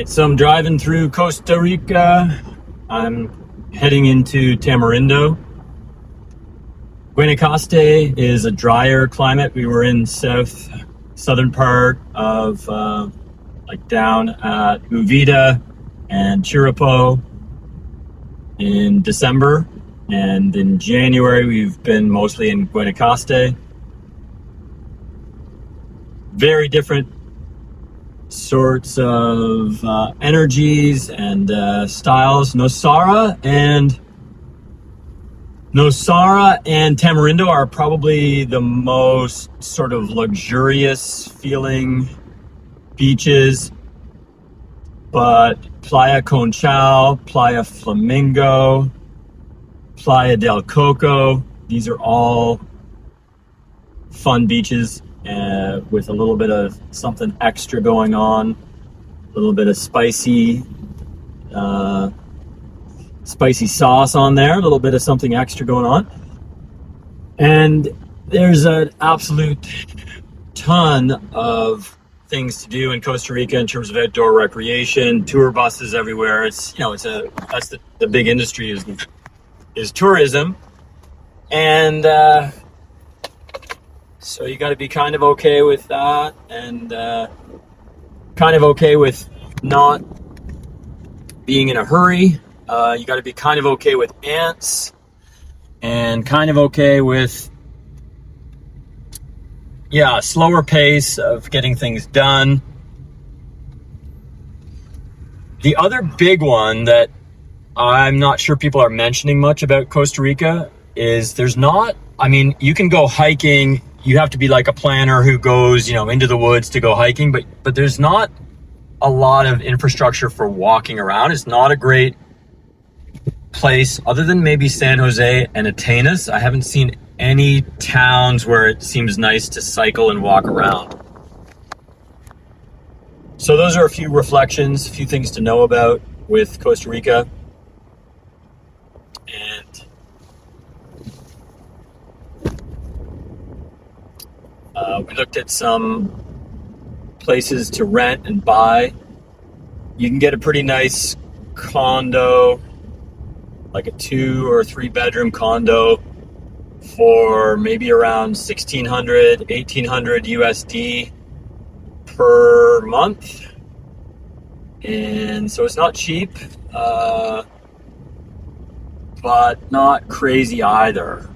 right, so I'm driving through Costa Rica. I'm heading into Tamarindo. Guanacaste is a drier climate. We were in southern part of like down at Uvita and Chirapo in December, and in January we've been mostly in Guanacaste. Very different sorts of energies and styles. Nosara and Tamarindo are probably the most sort of luxurious feeling beaches, but Playa Conchal, Playa Flamingo, Playa del Coco, these are all fun beaches with a little bit of something extra going on, a little bit of spicy sauce on there, a little bit of something extra going on. And there's an absolute ton of things to do in Costa Rica in terms of outdoor recreation, tour buses everywhere. That's the big industry is tourism. And so you got to be kind of okay with that, and kind of okay with not being in a hurry. You got to be kind of okay with ants, and kind of okay with a slower pace of getting things done. The other big one that I'm not sure people are mentioning much about Costa Rica is you can go hiking. You have to be like a planner who goes, into the woods to go hiking, but there's not a lot of infrastructure for walking around. It's not a great place other than maybe San Jose and Atenas. I haven't seen any towns where it seems nice to cycle and walk around. So those are a few reflections, a few things to know about with Costa Rica. And we looked at some places to rent and buy. You can get a pretty nice condo, like a 2 or 3 bedroom condo, for maybe around $1,600, $1,800 USD per month. And so it's not cheap, but not crazy either.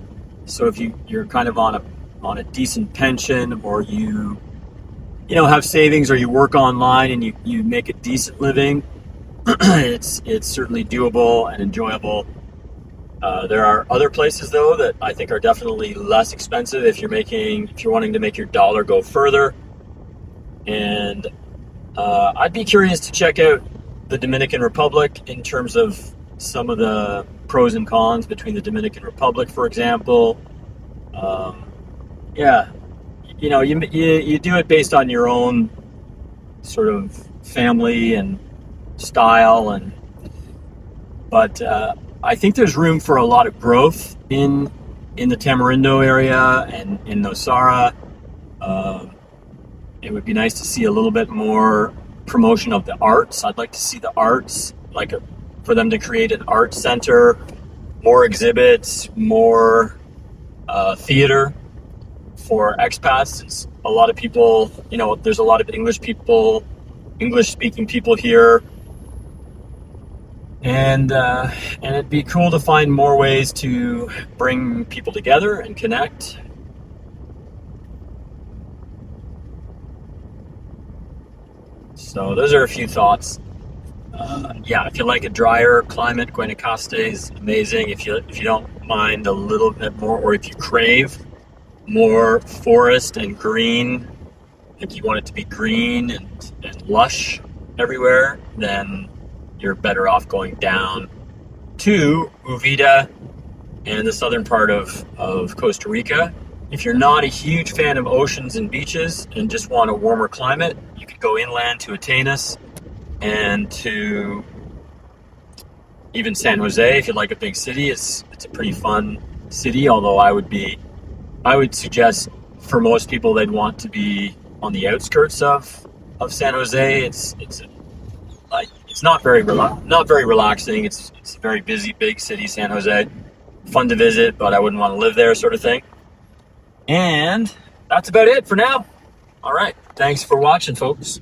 So if you're kind of on a decent pension, or you have savings, or you work online and you make a decent living, it's certainly doable and enjoyable. There are other places though that I think are definitely less expensive if you're wanting to make your dollar go further. And I'd be curious to check out the Dominican Republic in terms of some of the pros and cons between the Dominican Republic, for example. You do it based on your own sort of family and style, but I think there's room for a lot of growth in the Tamarindo area and in Nosara. It would be nice to see a little bit more promotion of the arts. I'd like to see the arts, for them to create an art center, more exhibits, more theater for expats. It's a lot of people, there's a lot of English-speaking people here. And it'd be cool to find more ways to bring people together and connect. So those are a few thoughts. If you like a drier climate, Guanacaste is amazing. If you don't mind a little bit more, or if you crave more forest and green, if you want it to be green and lush everywhere, then you're better off going down to Uvita and the southern part of Costa Rica. If you're not a huge fan of oceans and beaches and just want a warmer climate, you could go inland to Atenas and to even San Jose. If you like a big city, it's a pretty fun city, although I would suggest for most people they'd want to be on the outskirts of San Jose. It's like it's not very relaxing. It's a very busy, big city, San Jose. Fun to visit, but I wouldn't want to live there, sort of thing. And that's about it for now. All right. Thanks for watching, folks.